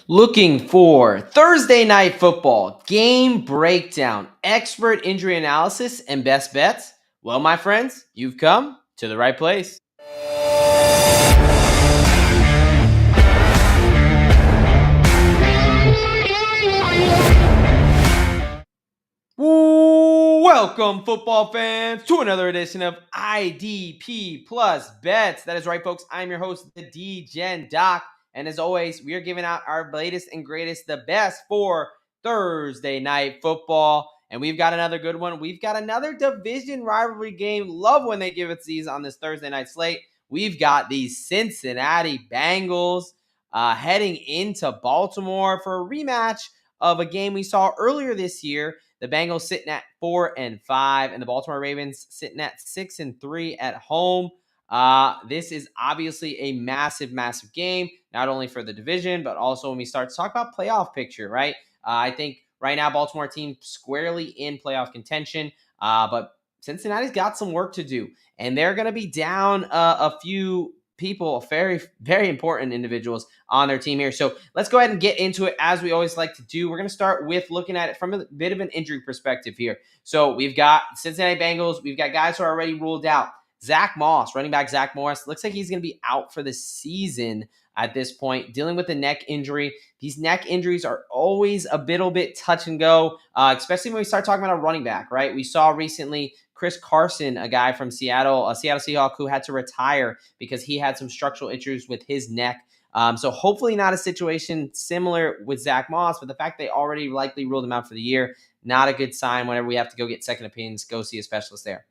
Looking for Thursday night football, game breakdown, expert injury analysis, and best bets? Well, my friends, you've come to the right place. Welcome, football fans, to another edition of IDP Plus Bets. That is right, folks. I'm your host, the D-Gen Doc. And as always, we are giving out our latest and greatest, the best for Thursday night football. And we've got another good one. We've got another division rivalry game. Love when they give us these on this Thursday night slate. We've got the Cincinnati Bengals heading into Baltimore for a rematch of a game we saw earlier this year. The Bengals sitting at 4-5, and the Baltimore Ravens sitting at 6-3 at home. This is obviously a massive, massive game, not only for the division, but also when we start to talk about playoff picture, right? I think right now Baltimore team squarely in playoff contention, but Cincinnati's got some work to do, and they're going to be down a few people, very, very important individuals on their team here. So let's go ahead and get into it as we always like to do. We're going to start with looking at it from a bit of an injury perspective here. So we've got Cincinnati Bengals. We've got guys who are already ruled out. Zach Moss, running back Zach Morris, looks like he's going to be out for the season at this point, dealing with a neck injury. These neck injuries are always a little bit touch and go, especially when we start talking about a running back, right? We saw recently Chris Carson, a guy from Seattle, a Seattle Seahawk who had to retire because he had some structural issues with his neck. So hopefully not a situation similar with Zach Moss, but the fact they already likely ruled him out for the year, not a good sign whenever we have to go get second opinions, go see a specialist there.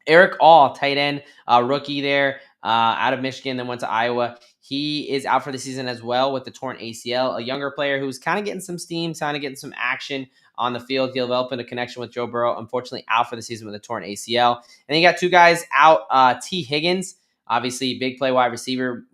Eric All, tight end, rookie there out of Michigan, then went to Iowa. He is out for the season as well with the torn ACL. A younger player who's kind of getting some steam, kind of getting some action on the field, developing a connection with Joe Burrow. Unfortunately, out for the season with a torn ACL. And then you got two guys out. T. Higgins, obviously big play wide receiver,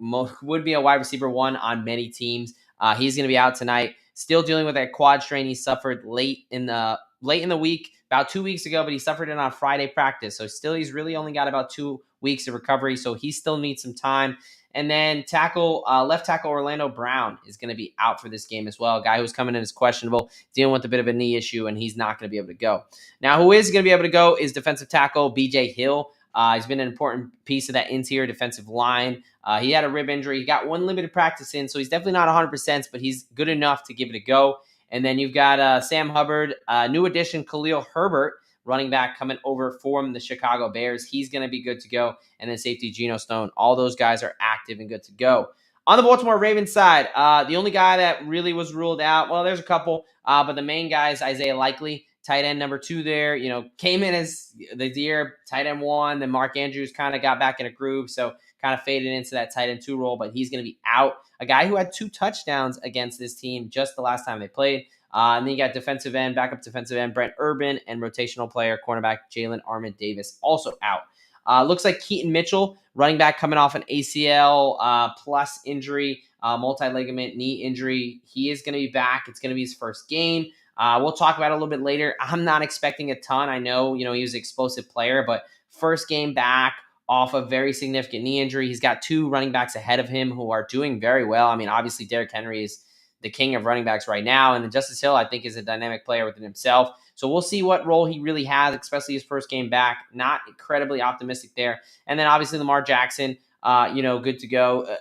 would be a wide receiver one on many teams. He's going to be out tonight. Still dealing with that quad strain he suffered late in the week, about 2 weeks ago, but he suffered it on Friday practice. So still, he's really only got about 2 weeks of recovery. So he still needs some time. And then left tackle Orlando Brown is going to be out for this game as well. A guy who's coming in is questionable, dealing with a bit of a knee issue, and he's not going to be able to go. Now, who is going to be able to go is defensive tackle BJ Hill. He's been an important piece of that interior defensive line. He had a rib injury. He got one limited practice in, so he's definitely not 100%, but he's good enough to give it a go. And then you've got Sam Hubbard, new addition Khalil Herbert, running back coming over from the Chicago Bears. He's going to be good to go. And then safety Geno Stone. All those guys are active and good to go. On the Baltimore Ravens side, the only guy that really was ruled out, well, there's a couple, but the main guy is Isaiah Likely, tight end number 2 there. Came in as the year tight end 1. Then Mark Andrews kind of got back in a groove, so kind of faded into that tight end 2 role, but he's going to be out. A guy who had 2 touchdowns against this team just the last time they played. And then you got backup defensive end, Brent Urban, and rotational player, cornerback Jalen Armour-Davis, also out. Looks like Keaton Mitchell, running back coming off an ACL plus injury, multi-ligament knee injury. He is going to be back. It's going to be his first game. We'll talk about it a little bit later. I'm not expecting a ton. I know, he was an explosive player, but first game back off a very significant knee injury. He's got 2 running backs ahead of him who are doing very well. I mean, obviously, Derrick Henry is the king of running backs right now. And then Justice Hill, I think, is a dynamic player within himself. So we'll see what role he really has, especially his first game back. Not incredibly optimistic there. And then obviously Lamar Jackson, good to go.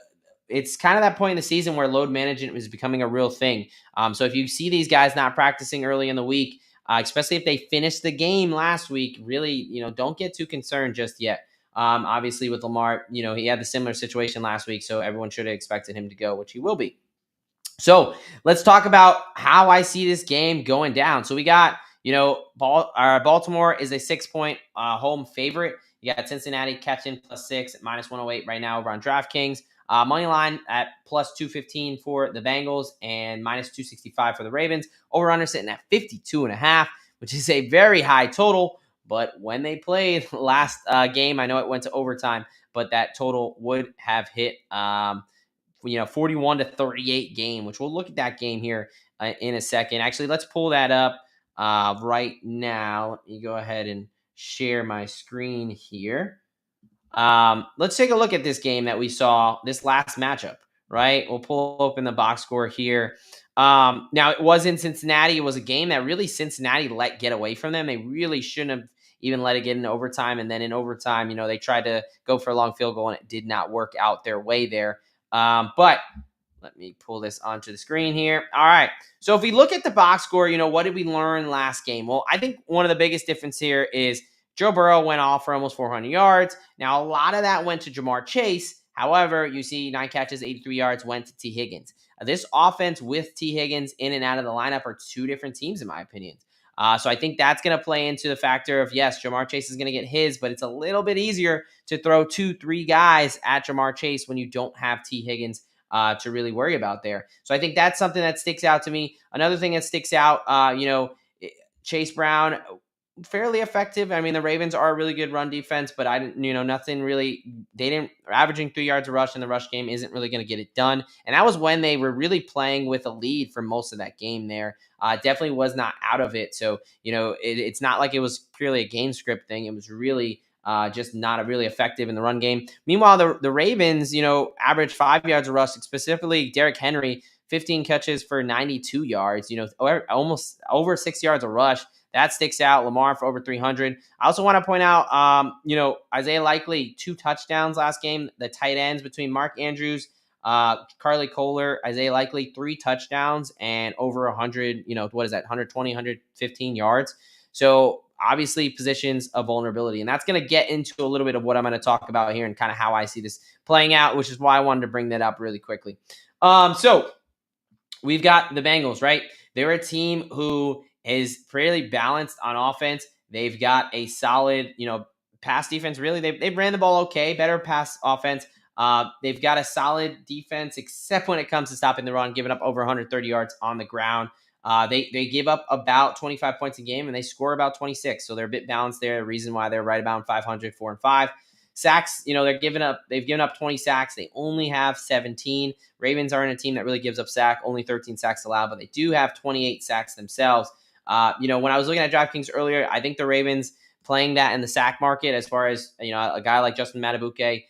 It's kind of that point in the season where load management is becoming a real thing. So if you see these guys not practicing early in the week, especially if they finished the game last week, really, don't get too concerned just yet. Obviously with Lamar, he had the similar situation last week, so everyone should have expected him to go, which he will be. So let's talk about how I see this game going down. So we got, Baltimore is a 6-point home favorite. You got Cincinnati catching +6 at -108 right now over on DraftKings. Money line at +215 for the Bengals and -265 for the Ravens. Over-under sitting at 52.5, which is a very high total. But when they played last game, I know it went to overtime, but that total would have hit 41-38 game, which we'll look at that game here in a second. Actually, let's pull that up right now. Let me go ahead and share my screen here. Let's take a look at this game that we saw, this last matchup, right? We'll pull open the box score here. Now, it was in Cincinnati. It was a game that really Cincinnati let get away from them. They really shouldn't have even let it get into overtime. And then in overtime, they tried to go for a long field goal and it did not work out their way there. But let me pull this onto the screen here. All right. So if we look at the box score, what did we learn last game? Well, I think one of the biggest difference here is Joe Burrow went off for almost 400 yards. Now, a lot of that went to Jamar Chase. However, you see 9 catches, 83 yards went to T. Higgins. This offense with T. Higgins in and out of the lineup are two different teams, in my opinion. So I think that's going to play into the factor of, yes, Jamar Chase is going to get his, but it's a little bit easier to throw 2-3 guys at Jamar Chase when you don't have T. Higgins to really worry about there. So I think that's something that sticks out to me. Another thing that sticks out, Chase Brown, fairly effective. I mean, the Ravens are a really good run defense, but nothing really, they didn't, averaging 3 yards a rush in the rush game isn't really going to get it done. And that was when they were really playing with a lead for most of that game there. Definitely was not out of it. So, it's not like it was purely a game script thing. It was really just not really effective in the run game. Meanwhile, the Ravens, averaged 5 yards a rush, specifically Derrick Henry, 15 catches for 92 yards, almost over 6 yards a rush. That sticks out. Lamar for over 300. I also want to point out, Isaiah Likely, 2 touchdowns last game. The tight ends between Mark Andrews, Carly Kohler, Isaiah Likely, 3 touchdowns and over 100, 120, 115 yards. So obviously positions of vulnerability. And that's going to get into a little bit of what I'm going to talk about here and kind of how I see this playing out, which is why I wanted to bring that up really quickly. So we've got the Bengals, right? They're a team who is fairly balanced on offense. They've got a solid, pass defense. Really, they ran the ball okay, better pass offense. They've got a solid defense, except when it comes to stopping the run, giving up over 130 yards on the ground. They give up about 25 points a game, and they score about 26. So they're a bit balanced there. The reason why they're right about 500, 4-5. Sacks, they've given up 20 sacks. They only have 17. Ravens aren't a team that really gives up sack, only 13 sacks allowed, but they do have 28 sacks themselves. When I was looking at DraftKings earlier, I think the Ravens playing that in the sack market, as far as, a guy like Justin Matabuke,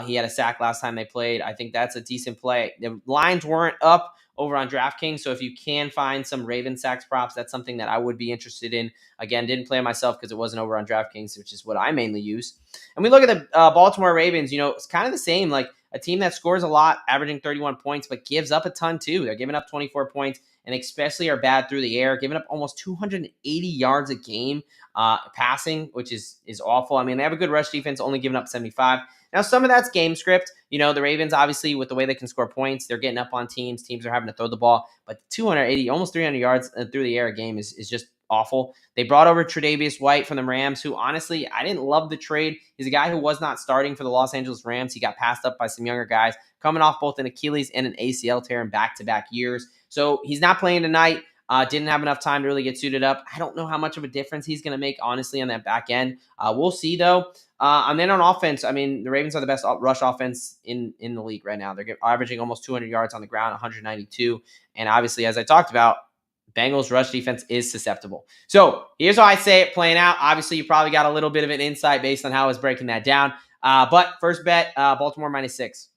he had a sack last time they played. I think that's a decent play. The lines weren't up over on DraftKings, so if you can find some Raven sacks props, that's something that I would be interested in. Again, didn't play myself because it wasn't over on DraftKings, which is what I mainly use. And we look at the Baltimore Ravens, it's kind of the same, like a team that scores a lot, averaging 31 points, but gives up a ton too. They're giving up 24 points and especially are bad through the air, giving up almost 280 yards a game passing, which is awful. I mean, they have a good rush defense, only giving up 75. Now, some of that's game script. The Ravens, obviously, with the way they can score points, they're getting up on teams. Teams are having to throw the ball. But 280, almost 300 yards through the air a game is just awful. They brought over Tre'Davious White from the Rams, who, honestly, I didn't love the trade. He's a guy who was not starting for the Los Angeles Rams. He got passed up by some younger guys, coming off both an Achilles and an ACL tear in back-to-back years. So he's not playing tonight. Didn't have enough time to really get suited up. I don't know how much of a difference he's going to make, honestly, on that back end. We'll see, though. And then on offense, I mean, the Ravens are the best rush offense in the league right now. They're averaging almost 200 yards on the ground, 192. And obviously, as I talked about, Bengals rush defense is susceptible. So here's how I say it playing out. Obviously, you probably got a little bit of an insight based on how I was breaking that down. But first bet, Baltimore -6.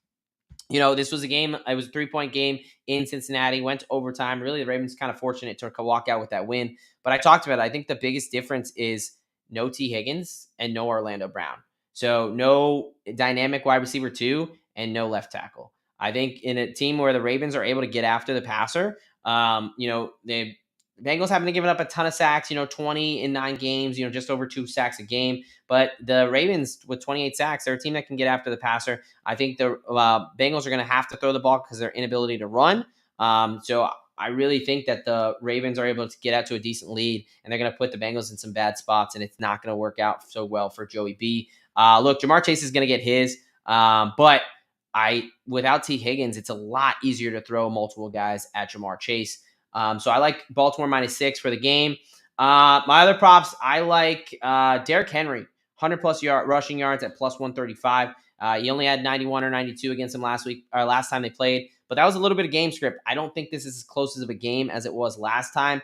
This was a game. It was a 3-point game in Cincinnati. Went to overtime. Really, the Ravens kind of fortunate to walk out with that win. But I talked about it. I think the biggest difference is no T. Higgins and no Orlando Brown. So no dynamic wide receiver 2 and no left tackle. I think in a team where the Ravens are able to get after the passer, the Bengals haven't given up a ton of sacks, 20 in 9 games, just over 2 sacks a game. But the Ravens with 28 sacks, they're a team that can get after the passer. I think the Bengals are going to have to throw the ball because of their inability to run. So I really think that the Ravens are able to get out to a decent lead, and they're going to put the Bengals in some bad spots, and it's not going to work out so well for Joey B. Look, Jamar Chase is going to get his, but without T. Higgins, it's a lot easier to throw multiple guys at Jamar Chase. So I like Baltimore -6 for the game. My other props, I like Derrick Henry, 100+ rushing yards at +135. He only had 91 or 92 against him last time they played, but that was a little bit of game script. I don't think this is as close of a game as it was last time.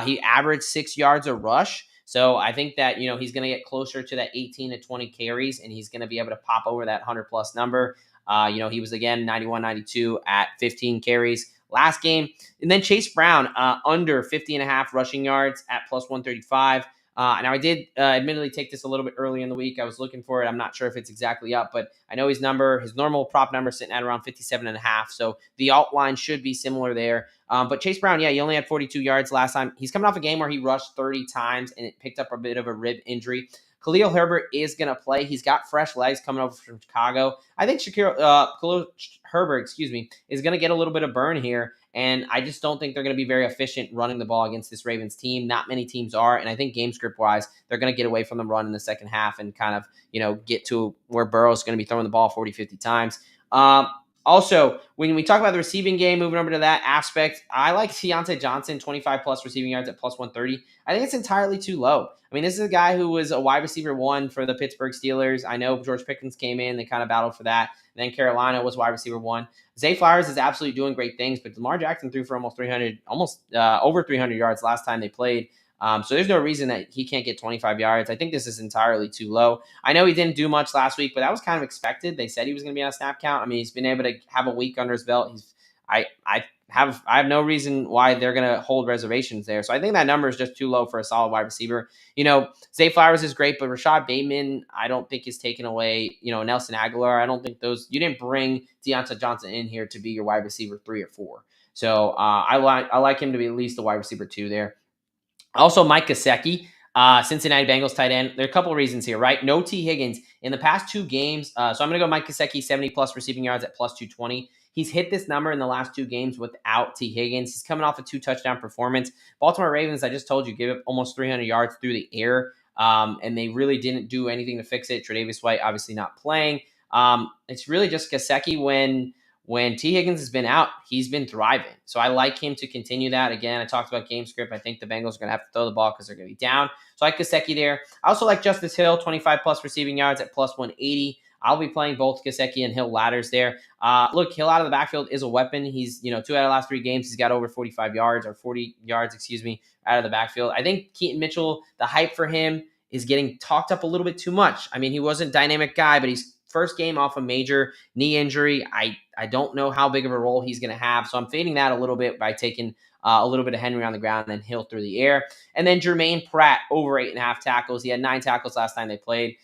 He averaged 6 yards a rush. So I think that, he's going to get closer to that 18 to 20 carries, and he's going to be able to pop over that 100+ number. He was again 91, 92 at 15 carries last game. And then Chase Brown, under 50 and a half rushing yards at plus 135. Now I did admittedly take this a little bit early in the week. I was looking for it. I'm not sure if it's exactly up, but I know his normal prop number is sitting at around 57 and a half. So the alt line should be similar there. But Chase Brown, yeah, he only had 42 yards last time. He's coming off a game where he rushed 30 times and it picked up a bit of a rib injury. Khalil Herbert is going to play. He's got fresh legs coming over from Chicago. I think Khalil Herbert, is going to get a little bit of burn here. And I just don't think they're going to be very efficient running the ball against this Ravens team. Not many teams are. And I think game script wise, they're going to get away from the run in the second half and kind of, get to where Burrow's going to be throwing the ball 40, 50 times. Also, when we talk about the receiving game, moving over to that aspect, I like Deontay Johnson, 25 plus receiving yards at plus 130. I think it's entirely too low. I mean, this is a guy who was a wide receiver 1 for the Pittsburgh Steelers. I know George Pickens came in. They kind of battled for that. And then Carolina was wide receiver 1. Zay Flowers is absolutely doing great things, but Lamar Jackson threw for almost over 300 yards last time they played. So there's no reason that he can't get 25 yards. I think this is entirely too low. I know he didn't do much last week, but that was kind of expected. They said he was going to be on a snap count. I mean, he's been able to have a week under his belt. I have no reason why they're going to hold reservations there. So I think that number is just too low for a solid wide receiver. Zay Flowers is great, but Rashad Bateman, I don't think is taking away, Nelson Aguilar. I don't think you didn't bring Deontay Johnson in here to be your wide receiver 3 or 4. So I like him to be at least the wide receiver 2 there. Also, Mike Gesicki, Cincinnati Bengals tight end. There are a couple of reasons here, right? No T. Higgins in the past 2 games. So I'm going to go Mike Gesicki, 70 plus receiving yards at plus 220. He's hit this number in the last 2 games without T. Higgins. He's coming off a 2-touchdown performance. Baltimore Ravens, I just told you, gave up almost 300 yards through the air, and they really didn't do anything to fix it. Tre'Davious White obviously not playing. It's really just Gesicki when T. Higgins has been out, he's been thriving. So I like him to continue that. Again, I talked about game script. I think the Bengals are going to have to throw the ball because they're going to be down. So I like Gesicki there. I also like Justice Hill, 25 plus receiving yards at plus 180. I'll be playing both Gesicki and Hill ladders there. Look, Hill out of the backfield is a weapon. He's, 2 out of the last 3 games, he's got over 40 yards, out of the backfield. I think Keaton Mitchell, the hype for him is getting talked up a little bit too much. I mean, he wasn't a dynamic guy, but he's first game off a major knee injury. I don't know how big of a role he's going to have. So I'm fading that a little bit by taking a little bit of Henry on the ground and then Hill through the air. And then Jermaine Pratt, over 8.5 tackles. He had 9 tackles last time they played.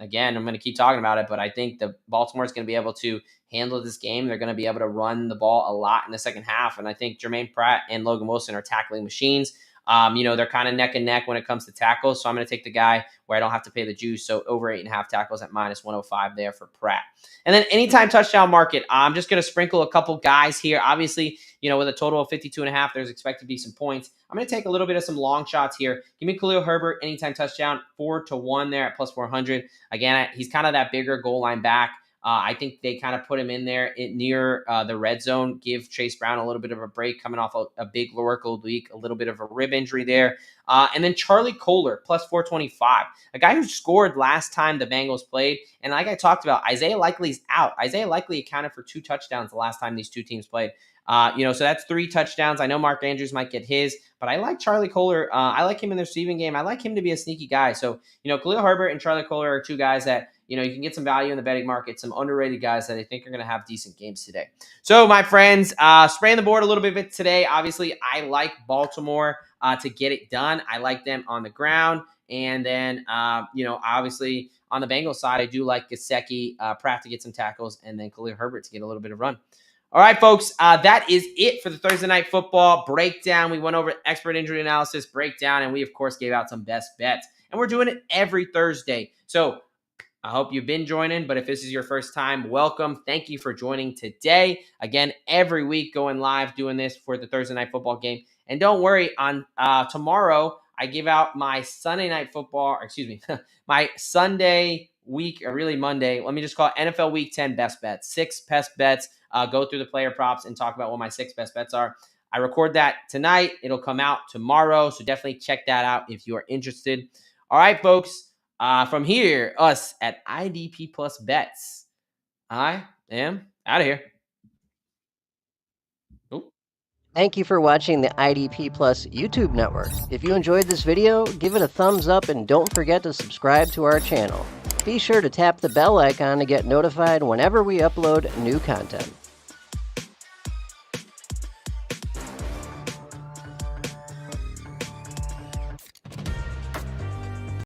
Again, I'm going to keep talking about it, but I think the Baltimore is going to be able to handle this game. They're going to be able to run the ball a lot in the second half. And I think Jermaine Pratt and Logan Wilson are tackling machines. They're kind of neck and neck when it comes to tackles. So I'm going to take the guy where I don't have to pay the juice. So over 8.5 tackles at minus 105 there for Pratt. And then anytime touchdown market, I'm just going to sprinkle a couple guys here. Obviously, with a total of 52.5, there's expected to be some points. I'm going to take a little bit of some long shots here. Give me Khalil Herbert, anytime touchdown, 4-1 there at plus 400. Again, he's kind of that bigger goal line back. I think they kind of put him in there near the red zone, give Chase Brown a little bit of a break coming off a big workload week, a little bit of a rib injury there. And then Charlie Kohler, plus 425, a guy who scored last time the Bengals played. And like I talked about, Isaiah Likely's out. Isaiah Likely accounted for 2 touchdowns the last time these 2 teams played. So that's 3 touchdowns. I know Mark Andrews might get his, but I like Charlie Kohler. I like him in the receiving game. I like him to be a sneaky guy. So, Khalil Herbert and Charlie Kohler are 2 guys that, you can get some value in the betting market, some underrated guys that I think are going to have decent games today. So, my friends, spraying the board a little bit today. Obviously, I like Baltimore to get it done. I like them on the ground. And then, obviously on the Bengals side, I do like Gesicki, Pratt to get some tackles, and then Khalil Herbert to get a little bit of run. All right, folks, that is it for the Thursday Night Football breakdown. We went over expert injury analysis breakdown, and we, of course, gave out some best bets. And we're doing it every Thursday. So I hope you've been joining, but if this is your first time, welcome. Thank you for joining today. Again, every week going live doing this for the Thursday Night Football game. And don't worry, on tomorrow, I give out my Sunday Night Football, my Sunday week, or really Monday, let me just call it NFL Week 10 best bets. 6 best bets, go through the player props and talk about what my 6 best bets are. I record that tonight. It'll come out tomorrow, so definitely check that out if you are interested. All right, folks. From here, us at IDP Plus Bets, I am out of here. Oop. Thank you for watching the IDP Plus YouTube network. If you enjoyed this video, give it a thumbs up and don't forget to subscribe to our channel. Be sure to tap the bell icon to get notified whenever we upload new content.